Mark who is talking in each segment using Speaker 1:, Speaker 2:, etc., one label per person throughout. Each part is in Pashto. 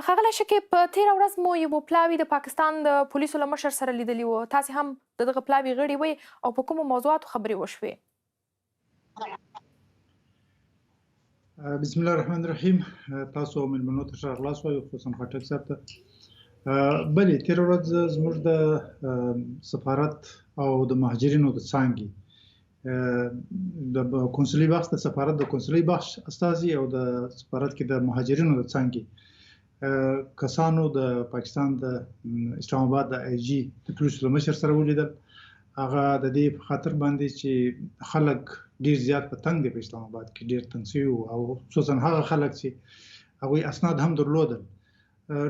Speaker 1: ښاغلی شکیب، په تېره ورځ مو یو پلاوي د پاکستان د پولیسو له مشر سره لیدلي وو. تاسې هم د دغه پلاوي غړي وئ او په کومو موضوعاتو خبرې وشوې؟
Speaker 2: بسم الله الرحمن الرحیم. تاسو مېلمنو ته ښه راغلاست وایو، خصوصا خټک صاحب ته. بلې تېره ورځ زموږ د سفارت او د مهاجرینو د څانګې د قونسلي بخش د سفارت د قونسلي بخش استازي او د سفارت کې د مهاجرینو د څانګې کسانو د پاکستان د اسلام آباد د آی جي د پولیسو له مشر سره ولیدل. هغه د دې په خاطر باندې چې خلک ډیر زیات په تنګ دي په اسلام آباد کې، ډیر تنګ شوي او خصوصا هغه خلک چې هغوی اسناد هم درلودل.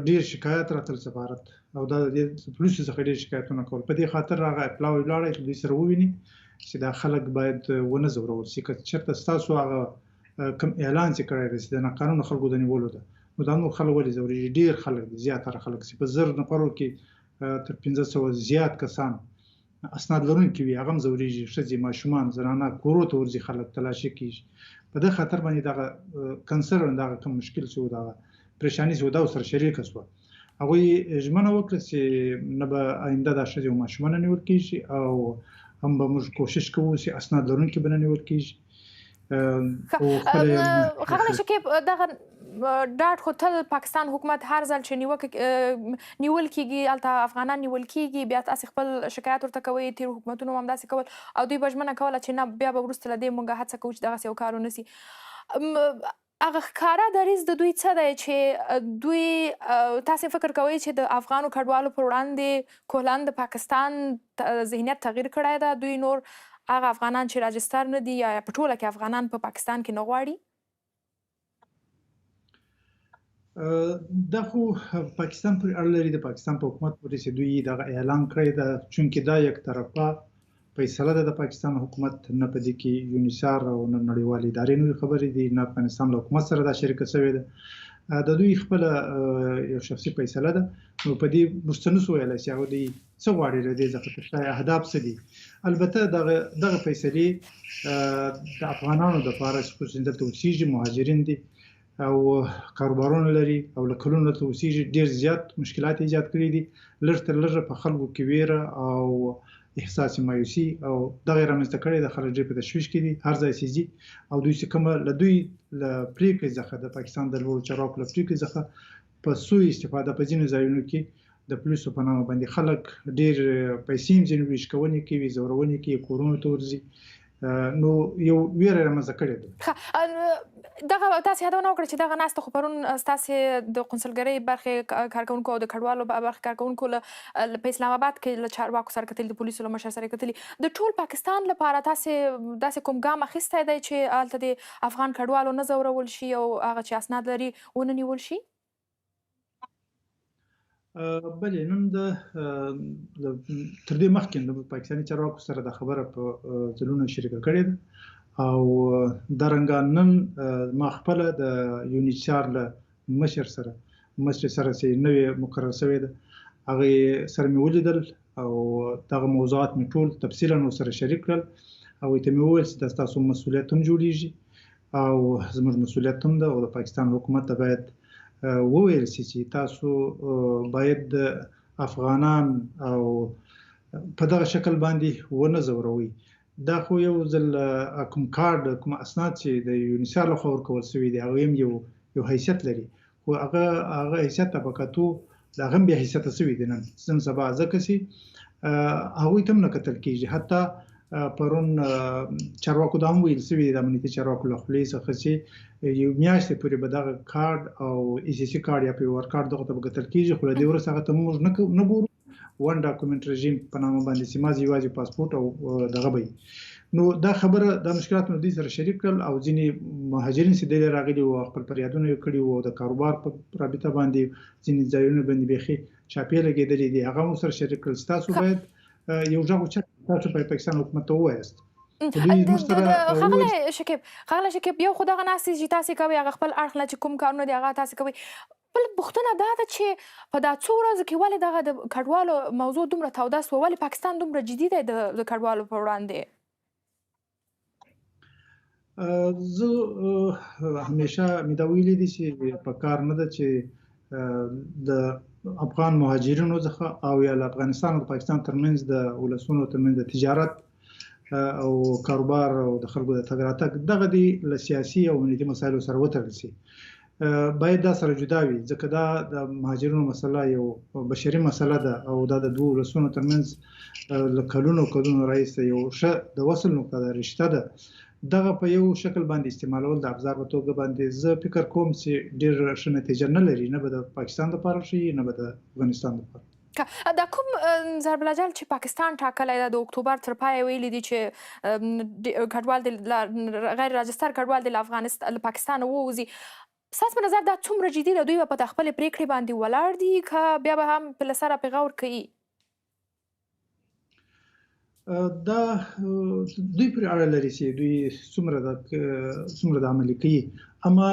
Speaker 2: ډیر شکایت راتل سفارت او دا د پولیسو څخه ډیر شکایتونه کول. په دې خاطر هغه اپلاوی لاړی چې دوی سره وویني چې دا خلک باید ونه ځورول شي. که چېرته ستاسو هغه کوم اعلان چې کړی دی چې د ناقانونه خلکو د نیولو ده، نو دا نور خلک ولې ځورېږي؟ ډیر خلک دي، زیاتره خلک چې په 1000 نفرو کې تر 1500 زیات کسان اسناد لرونکي وي، هغه هم ځورېږي. ښځې، ماشومان، زنانه کورو ته ورځي، خلک تلاشي کېږي. په دې خاطر باندې دغه کنسرن، دغه کوم مشکل چې و، دغه پریشاني چې و، دا ورسره شریکه شوه. هغوی ژمنه وکړه چې نه به آینده دا ښځې او ماشومان نه نیول کېږي او هم به موږ کوشش کوو چې اسناد لرونکي به نه نیول کېږي.
Speaker 1: ښاغلی شکیب، دغه ډاډ خو تل پاکستان حکومت هر ځل چې نیول کېږي، هلته افغانان نیول کېږي، بیا تاسې خپل شکایت ورته کوئ. تېرو حکومتونو هم همداسې کول او دوی به ژمنه کوله چې نه، بیا به وروسته له دې موږ هڅه کوو چې دغسې یو کار ونه سي. هغه ښکاره دریځ د دوی څه دی چې دوی تاسې فکر کوئ چې د افغانو کډوالو پر وړاندې کولن د پاکستان ذهنیت تغییر کړی ده؟ دوی نور هغه افغانان چې راجستر نه دي یا په ټوله کې افغانان په پاکستان کې نه غواړي؟
Speaker 2: دا خو پاکستان پورې اړه لري، د پاکستان په حکومت پورې چې دوی دغه اعلان کړی ده. چونکې دا یک طرفه فیصله ده د پاکستان حکومت، نه په دې کې یونیسار او نه نړیوالې ادارې نورې خبرې دي، نه افغانستان له حکومت سره دا شریکه شوې ده. د دوی خپله یو شخصي فیصله ده. نو په دې موږ څه نشو ویلی چې هغه دوی څه غواړي له دې څخه، اهداف څه دي. البته دغه فیصلې د افغانانو دپاره چې خصوصا دلته اوسېږي، مهاجرین دي او کاروبارونه لري او له کلونو دلته اوسېږي، ډېر زیات مشکلات ایجاد کړي دي. لږ تر لږه په خلکو کې ویره او احساس مایوسي او دغه رامنځته کړی د خلک ډېر په تشویش کې دي، هر ځای چې ځي. او دوی چې کومه له پرېکړې څخه، د پاکستان د لوړو چارواکو له پرېکړې څخه په سوء استفاده په ځینو ځایونو کې د پولیسو په نامه باندې خلک ډېر پیسې هم ځینې ویش کوونې کوي، زورونې کوي، کورونو ته ورځي. نو یو ویره رامنځته کړې ده.
Speaker 1: دغه تاسې یادونه وکړه چې دغه ناسته خو پرون ستاسې د قونسلګرۍ برخې کارکوونکو او د کډوالو برخې کارکوونکو په اسلام آباد کې له چارواکو سره کتلي، د پولیسو له مشر سره کتلي. د ټول پاکستان لپاره تاسې داسې کوم ګام اخیستی دی چې هلته د افغان کډوالو نه ځورول شي او هغه چې اسناد لري ونه نیول شي؟
Speaker 2: بلې، نن تر دې مخکې د پاکستاني چارواکو سره دا خبره په ځلونو شریکه کړې ده او دارنګه نن ما خپله د یونیسار له مشر سره چې نوې مقرر شوې ده، هغې سره مې ولیدل او دغه موضوعات مې ټول تفصیلا ورسره شریک کړل او ورته مې وویل چې دا ستاسو مسؤلیت هم جوړېږي او زموږ مسؤلیت هم ده او د پاکستان حکومت ته باید وویل شي چې تاسو باید افغانان او په دغه شکل باندې ونه ځوروئ. دا خو یو ځل کوم کارډ، کوم اسناد چې د یونیسار لخوا ورکول شوي دي، هغوی هم یو حیثیت لري، خو هغه حیثیت ته په کتو د هغه هم بې حیثیته شوي دي نن سبا، ځکه چې هغوی ته هم نه کتل کېږي. حتی پرون چارواکو دا هم ویل شوي دي، د امنیتي چارواکو له خولې څخه چې یو میاشتې پورې به دغه کارډ او ای سی سی کارډ یا پیور کارډ دغه ته به کتل کېږي، خو له دې وروسته هغه ته موږ نه ګورو. ون ډاکومنټ رژیم په نامه باندې چې یوازې پاسپورټ او دغه به وي. نو دا خبره، دا مشکلات مو دوی سره شریک کړل او ځینې مهاجرین چې دلته راغلي وو خپل فریادونه یې کړي وو، د کاروبار په رابطه باندې ځینې ځایونه باندې بیخي چاپې لګېدلې دي، هغه مو سره شریک کړل. ستاسو باید یو غږ اوچت تاسو په پاکستان حکومت ته ووایاست.
Speaker 1: ښاغلی شکیب، یو خو دغه ناستې چې تاسې کوئ، هغه خپل اړخ نه چې کوم کارونه دي هغه تاسې کوئ. بل پوښتنه دا ده چې په دا څو ورځو کې ولې دغه د کډوالو موضوع دومره توده سوه؟ ولې پاکستان دومره جدي دی د کډوالو په وړاندې؟
Speaker 2: زه همیشه مې دا ویلي دي چې په کار نه ده چې د افغان مهاجرینو څخه او یا د افغانستان او پاکستان ترمنځ د ولسونو ترمنځ د تجارت او کاروبار او د خلکو د تګ راتګ دغه دی له سیاسي او امنیتي مسایلو سره وتړل شي. باید دا سره جدا وي ځکه دا د مهاجرینو مسله یو بشري مسله ده او دا د دوه ولسونو ترمنځ له کلونو راهیسې یو ښه د وصل نقطه ده، رشته ده. دغه په یو شکل باندې استعمالول د ابزار په توګه باندې زه فکر کوم چې ډېر ښه نتیجه نه لري، نه به د پاکستان لپاره ښه نه به د افغانستان لپاره.
Speaker 1: دا کوم ضرب العجل چې پاکستان ټاکلی ده د اکتوبر تر پایه ویلي دي چې کډوال د غیر راجستر کډوال د له پاکستانه ووځي. ستاسو په نظر دا څومره جدي ده؟ دوی به په خپلې پرېکړې باندې ولاړ دي که بیا به هم په له سره پرې غور کوي؟
Speaker 2: دا دوی پرې اړه لري چې دوی څومره د عملي کوي، اما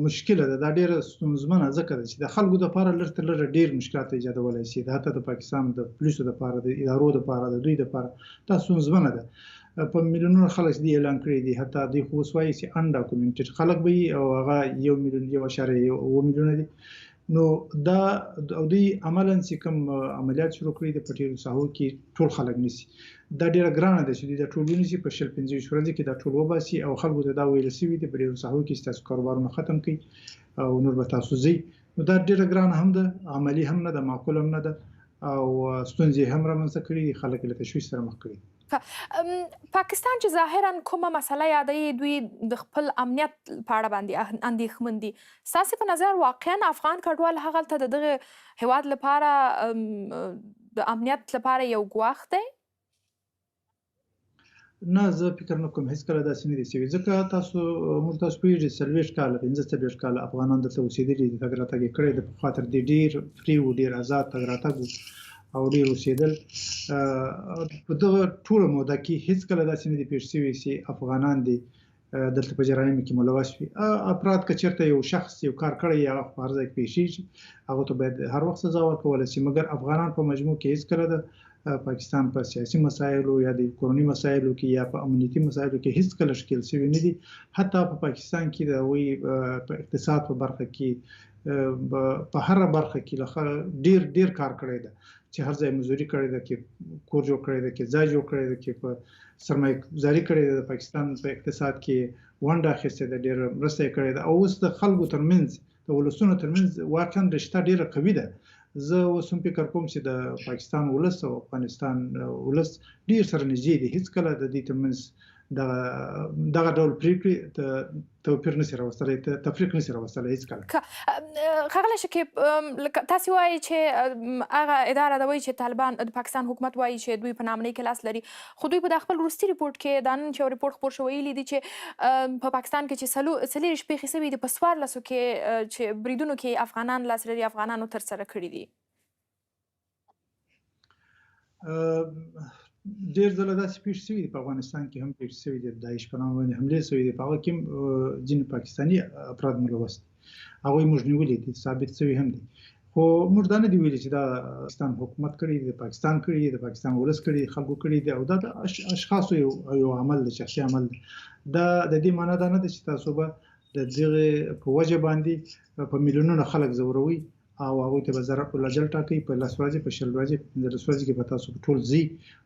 Speaker 2: مشکله ده، دا ډېره ستونزمنه ځکه ده چې د خلکو دپاره لږ تر لږه ډېر مشکلات ایجادولی شي، حتی د پاکستان د پولیسو دپاره، د ادارو دپاره، د دوی دپاره دا ستونزمنه ده. په میلیونونو خلک دې اعلان کړی دي، حتی دوی خو اوس وایي چې انډاکومنټډ خلک به وي او هغه 1.1 میلیونه دي. نو دا او دوی عملاً چې کوم عملیات شروع کړي د په ډېرو ساحو کې ټول خلک نیسي. دا ډېره ګرانه ده چې دوی دا ټول ونیسي، په 25 ورځې کې دا ټول وباسي او خلکو ته دا ویل شوي دي په ډېرو ساحو کې چې تاسو کاروبارونه ختم کړئ او نور به تاسو ځئ. نو دا ډېره ګرانه هم ده، عملي هم نه ده، معقول هم نه ده او ستونزې هم رامنځته کړي دي، خلک له تشویش سره مخ کړي.
Speaker 1: پاکستان چې ظاهرا کومه مسله یادوي دوی د خپل امنیت په اړه باندې اندېښمن دي. ستاسو په نظر واقعا افغان کډوال هغلته د دغه هیواد لپاره د امنیت لپاره یو ګواښ دی؟
Speaker 2: نه، زه فکر نه کوم، هیڅکله داسې نه دي شوي ځکه موږ تاسو پوهېږئ 40 کاله 45 کاله افغانان دلته اوسېدلي دي، تګ راتګ یې کړی د پخوا تر دې ډېر فري و، ډېر آزاد تګ راتګ و او ډېر اوسېدل. په دغه ټوله موده کې هیڅکله داسې نه دي پېښ شوي چې افغانان دي دلته په جرایمو کې ملوث وي. افراد که چېرته یو شخص یو کار کړی هغه په هر ځای کې پېښېږي، هغو ته باید هر وخت سزا ورکولی شي، مګر افغانان په مجموع کې هیڅکله د پاکستان په سیاسي مسایلو یا د کورني مسایلو کې یا په امنیتي مسایلو کې هیڅکله ښکېل شوي نه دي. حتی په پاکستان کې د هغوی په اقتصاد په برخه کې په هره برخه کې ډېر کار کړی ده چې هر ځای مزدوري کړې ده، کې کور جوړ کړی ده، کې ځای جوړ کړی ده، کې په سرمایه گذاري کړې ده، د پاکستان په اقتصاد کې ونډه اخیستې ده، ډېره مرسته یې کړې ده او اوس د خلکو ترمنځ د ولسونو ترمنځ واقعا رشته ډېره قوي ده. زه اوس هم فکر کوم چې د پاکستان ولس او افغانستان ولس ډېر سره نږدې دي، هیڅکله د دې ترمنځ دغه ډول پرېکړې توپیر نشي راوستلی، تفریق نشي راوستلی هیڅکله.
Speaker 1: ښاغلی شکیب، تاسې وایي چې هغه اداره ده وایي چې طالبان د پاکستان حکومت وایي چې دوی په نامنۍ کې لاس لري، خو دوی په دا خپل وروستي ریپورټ کې دا نن چې یو ریپورټ خپور شوی ویلي دي چې په پاکستان کې چې 40 پېښې شوي دي، په 14 کې چې بریدونو کې افغانان لاس لري، افغانانو ترسره کړي دي.
Speaker 2: ډېر ځله داسې پېښ شوي دي، په افغانستان کې هم پېښ شوي دي، د داعش په نامه باندې حملې شوي دي، په هغه کې هم ځینې پاکستاني افراد ملوث دي، هغوی موږ نیولي دي، ثابت شوي هم دي. خو موږ دا نه دي ویلي چې دا پاکستان حکومت کړي دي، د پاکستان کړي دي، د پاکستان ولس کړي دي، خلکو کړي دي او دا د اشخاصو یو عمل دی، شخصي عمل دی. دا د دې معنا دا نه ده چې تاسو به د دغه په وجه باندې په میلیونونو خلک ځوروئ او هغوی ته به ضرب العجل ټاکئ، په 10 ورځې، په 20 ورځې، په 15 ورځې کې به تاسو په ټول ځئ،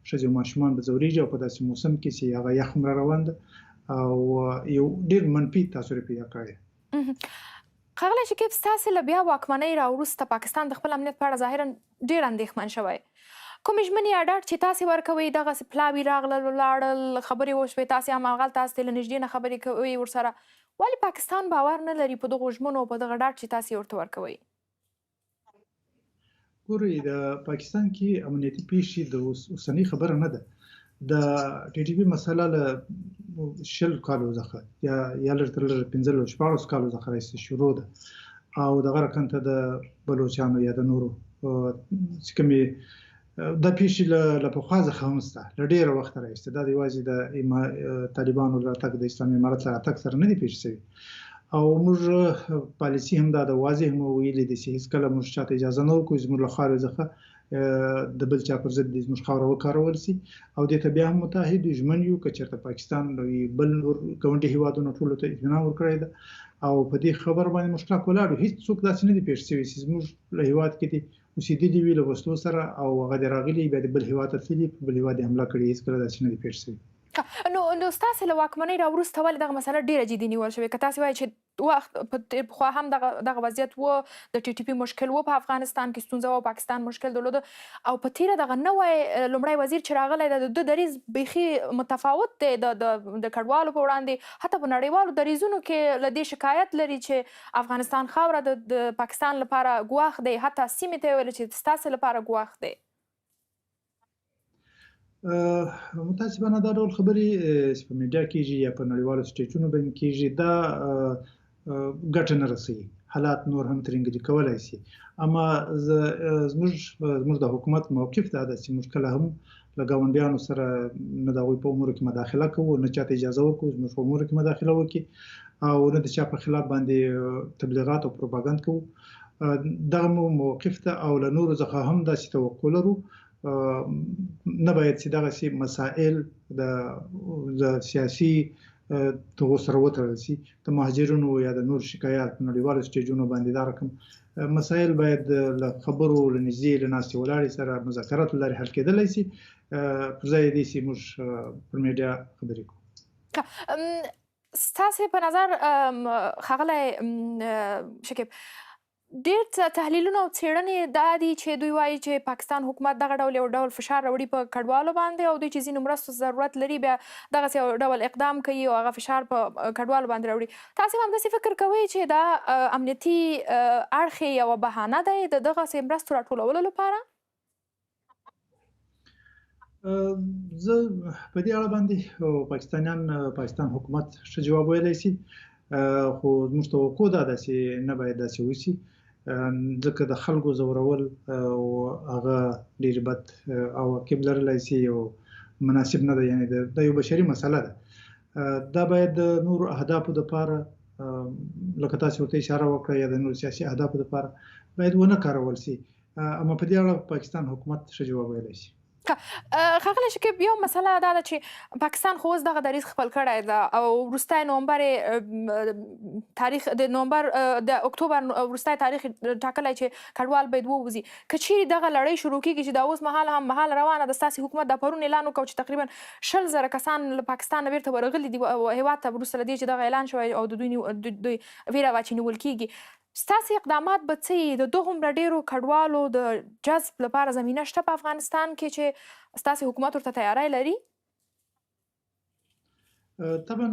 Speaker 2: ښځې او ماشومان به ځورېږي او په داسې موسم کې چې هغه یخ هم را روان ده او یو ډېر منفي تاثر یې پیدا کړی دی.
Speaker 1: ښاغلی شکیب، ستاسې له بیا واکمنۍ راوروسته پاکستان د خپل امنیت په اړه ظاهرا ډېر اندېښمن شوی. کومې ژمنې یا ډاډ چې تاسې ورکوئ، دغسې پلاوي راغلل ولاړل، خبرې وشوې، تاسې هم هغلته هستې، له نږدې نه خبرې کوئ ورسره، ولې پاکستان باور نه لري په دغو ژمنو او په دغه ډاډ چې تاسې ورته ورکوئ؟
Speaker 2: ګورئ، د پاکستان کې امنیتي پیښې د اوسنۍ خبره نه ده. د TTP مسله له 20 کالو څخه یا لږ تر لږه 15-16 کالو څخه راهیسې شروع ده او دغه رقم ته د بلوچانو یا د نورو چې کومې دا پیښې له پخوا څخه هم شته، له ډېره وخته راهیسې. دا یوازې د طالبانو راتګ، د اسلامي امارت راتګ سره نه دي پیښ شوي او موږ پالیسي هم دا د واضح مو ویلي دي چې هیڅکله موږ چاته اجازه نه ورکوو زموږ له خاورې څخه د بل چا پر ضد دې زموږ خاوره وکارول شي او دې ته بیا هم متحد یو، ژمن یو که چېرته پاکستان بل ګاونډي هېوادونو ټولو ته اطمینان ورکړی ده او په دې خبر باندې مشکل ولاړو هیڅ څوک داسې نه دی پېښ شوی چې زموږ له هیواد کې دي اوسېدلي وي له وسلو سره او هغه د راغلي بیا د بل هیواد ته تللي په بل هیواد یې حمله کړې هیڅ کله داسې نه دی پېښ شوی.
Speaker 1: نو ستاسې له واکمنۍ راوروسته ولې دغه مسله ډېره جدي نیول شوې؟ که تاسې وایئ چې وخت پخوا هم دغه وضعیت و، د ټي ټي پي مشکل و په افغانستان کې ستونزه و، پاکستان مشکل درلوده او په تیره دغه نوی لومړی وزیر چې راغلی دی د ده دریځ بیخي متفاوت دی د کډوالو په وړاندې، حتی په نړیوالو دریځونو کې له دې شکایت لري چې افغانستان خاوره د پاکستان لپاره ګواښ دی، حتی سیمې ته یې ویل چې ستاسې لپاره ګواښ دی.
Speaker 2: متاسفانه دا ډول خبرې چې په میډیا کېږي یا په نړیوالو سټیجونو باندې کېږي دا ګټه نه رسوي، حالات نور هم ترنګلي کولی شي. اما زموږ د حکومت موقف دا ده چې موږ کله هم له ګاونډیانو سره نه د هغوی په امورو کې مداخله کوو، نه چاته اجازه ورکوو زموږ په امورو کې مداخله وکړي او نه د چا په خلاف باندې تبلیغات او پروپاګند کوو. دغه مو موقف ده او له نورو څخه هم داسې توقع لرو نه باید چې دغسې مسائل د سیاسي توغو سره وتړل شي. د مهاجرینو یا د نور شکایات په نړیوالو سټیجونو باندې دا رقم مسایل باید له خبرو له نږدې له ناستې ولاړې سره مذاکراتو لارې حل کېدلی شي پر ځای دې چې موږ پر میډیا خبرې کوو.
Speaker 1: ستاسې په نظر ښاغلی شکیب ډېر تحلیلونه او څېړنې دا دي چې دوی وایي چې پاکستان حکومت دغه ډول یو ډول فشار راوړي په کډوالو باندې او دوی چې ځینو مرستو ضرورت لري بیا دغسې یو ډول اقدام کوي او هغه فشار په کډوالو باندې راوړي. تاسې هم همداسې فکر کوئ چې دا امنیتي اړخ یې یوه بهانه دی د دغسې مرستو راټولولو لپاره؟
Speaker 2: زه په دې اړه باندې پاکستان حکومت ښه جواب ویلی شي، خو زموږ توقع دا ده چې نه باید داسې وشي ځکه د خلکو ځورول او هغه ډېر بد عواقب لرلی شي او مناسب نه ده. یعنې دا یو بشري مسله ده. دا باید د نورو اهدافو دپاره لکه تاسې ورته اشاره وکړه یا د نورو سیاسي اهدافو دپاره باید ونه کارول شي. اما په دې اړه پاکستان حکومت ښه جواب ویلی شي.
Speaker 1: ښاغلی شکیب یو مسله دا ده چې پاکستان خو اوس دغه دریځ خپل کړی ده او وروستی نومبر تاریخ د نومبر د اکتوبر وروستی تاریخ ټاکلی چې کډوال باید ووځي. که چیرې دغه لړۍ شروع کېږي چې دا اوس مهال هم مهال روانه ده، ستاسې حکومت دا پرون اعلان وکړ چې تقریبا 100,000 کسان له پاکستان نه بیرته ورغلي دي هېواد ته وروسته له دې چې دغه اعلان شوی او د دوی ویره وه چې نیول کېږي. ستاسې اقدامات به څه وي؟ د دغومره ډېرو کډوالو د جذب لپاره زمینه شته په افغانستان کې چې ستاسې حکومت ورته تیاری لري؟
Speaker 2: طبعا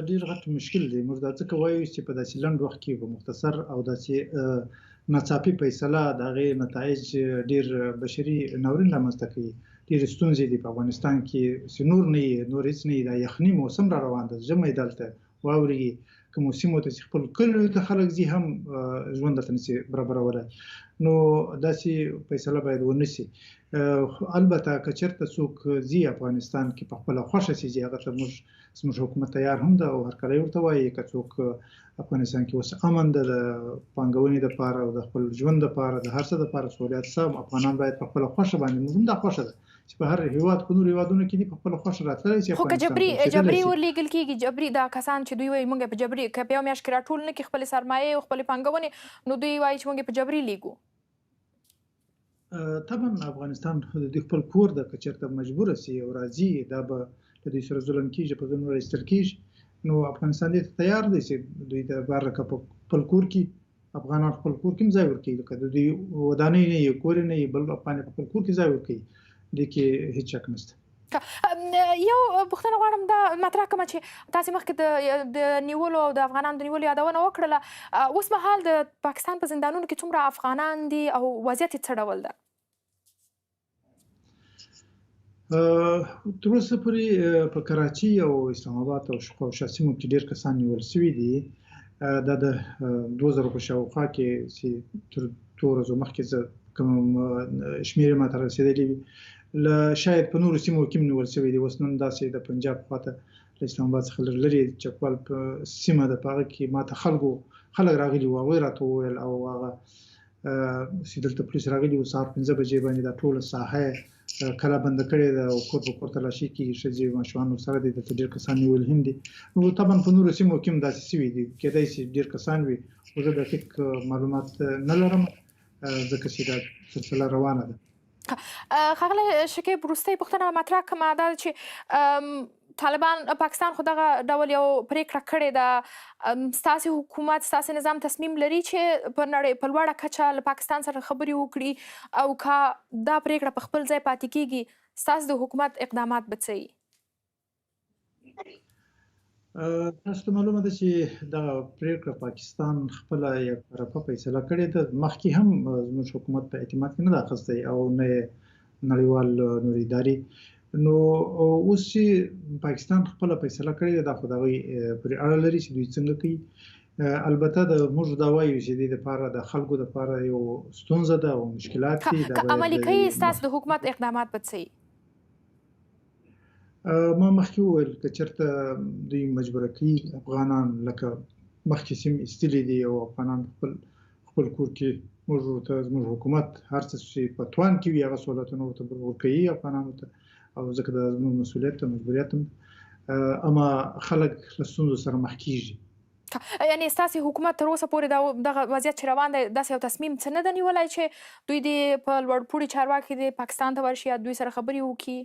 Speaker 2: ډېر غټ مشکل دی. موږ دا ځکه وایو چې په داسې لنډ وخت کې په مختصر او داسې ناڅاپي فیصله د هغې نتایج ډېر بشري ناورین رامنځته کوي. ډېرې ستونزې دي په افغانستان کې چې نور نه یې نور هېڅ نه یې. دا یخني موسم را روان ده، ژمی دلته واورېږي، کومو سیمو ته چې خپل کلیو ته خلک ځي هم ژوند دلته نشي برابرولی. نو داسې فیصله باید ونه شي. البته که چېرته څوک ځي افغانستان کې په خپله خوښه چې ځي هغه ته زموږ حکومت تیار هم ده او هرکلی ورته وایي. که څوک افغانستان کې اوس امن ده د پانګونې دپاره او د خپل ژوند دپاره د هر څه دپاره سهولیات شته، افغانان باید په خپله خوښه باندې موږ هم دا خوښه ده چې په هر هیواد په نورو هیوادونو کې دي په خپله خوښه راتللی شي.
Speaker 1: خو که جبري ورلېږل کېږي، جبري دا کسان چې دوی وایي موږ په جبري که په یو میاشت کې راټول نه کړي خپلې سرمایې او خپلې پانګونې نو دوی وایي چې موږ په جبري لیږو.
Speaker 2: طبعا افغانستان د دوی خپل کور ده، که چېرته مجبوره شي او راځي دا به له دوی سره ظلم کېږي، په ظلم راایستل کېږي. نو افغانستان دې ته تیار دی چې دوی ته بار لکه په خپل کور کې افغانان خپل کور کې هم ځای ورکوي، لکه د دوی ودانۍ نه وي کور نه وي بل افغان په خپل کور کې ځای ورکوي. دې کې هېڅ شک نشته.
Speaker 1: یو پوښتنه غواړم دا مطرح کړم چې تاسې مخکې د نیولو او د افغانانو د نیولو یادونه وکړله. اوس مهال د پاکستان په زندانونو کې څومره افغانان دي او وضعیت یې څه ډول ده؟
Speaker 2: تر اوسه پورې په کراچي او اسلام آباد او شاوخوا سیمو کې ډېر کسان نیول شوي دي. دا د 2000 په شاوخوا کې چې تر 2 ورځو مخکې زه کوم شمېرې ماته رسېدلې وي شاید په نورو سیمو کې هم نیول شوي دي. اوس نن داسې د پنجاب خواته له اسلام آباد څخه لرې چکوال په سیمه ده، په هغه کې ماته خلک راغلي وو، هغوی راته وویل او هغه چې دلته پولیس راغلي وو سهار 5 بجې باندې دا ټوله ساحه کلا بند کړې ده او کور په کور تلاشي کېږي، ښځې او ماشومان ورسره دي، دلته ډېر کسان نیول هم دي. نو طبعا په نورو سیمو کې هم داسې شوي دي، کېدای شي ډېر کسان وي، خو زه دقیق معلومات نه لرم ځکه چې دا سلسله روانه ده.
Speaker 1: ښاغلی شکیب، وروستۍ پوښتنه مطرح کړمه دا ده چې طالبان پاکستان خو دغه ډول یو پریکړه کړې ده، ستاسې حکومت ستاسې نظام تصمیم لري چې په نړۍ په لوړه کچه له پاکستان سره خبرې وکړي، او که دا پریکړه په خپل ځای پاتې کیږي ستاسو د حکومت اقدامات به څه وي؟
Speaker 2: تاسو ته معلومه ده چې دغه پریکړه پاکستان خپله یک طرفه فیصله کړې ده. مخکې هم زموږ حکومت په اعتماد کې نه ده اخیستی او نه یې نړیوال نور ادارې. نو اوس چې پاکستان خپله فیصله کړې ده، دا خو د هغوی پورې اړه لري چې دوی څنګه کوي. البته د موږ دا وایو چې دې دپاره د خلکو دپاره یو ستونزه ده او مشکلات دي.
Speaker 1: که عملي کوي ستاسو د حکومت اقدامات به څه وي؟
Speaker 2: ما مخکې وویل که چېرته دوی مجبوره کوي افغانان، لکه مخکې سیم ایستلي دي او افغانان خپل کور کې موږ ورته زموږ حکومت هر څه چې په توان کې وي هغه سهولتونه ورته ورکوي افغانانو ته، او ځکه دا زموږ مسؤلیت او مجبوریت هم، اما خلک له ستونزو سره مخ کېږي.
Speaker 1: یعنې ستاسې حکومت تر اوسه پورې دغه وضعیت چې روان دی داسې یو تصمیم څه نه ده نیولی چې دوی دې په لوړپوړي چارواکي دې پاکستان ته ورشي یا دوی سره خبرې وکړي؟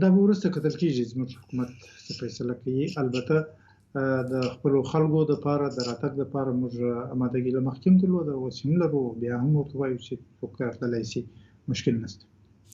Speaker 2: دا به وروسته کتل کېږي زموږ حکومت څه فیصله کوي. البته د خپلو خلکو دپاره د راتګ دپاره موږ امادګي له مخکې هم درلوده، اوس هم لرو، بیا هم ورته وایو چې څوک ته تللی شي، مشکل نشته.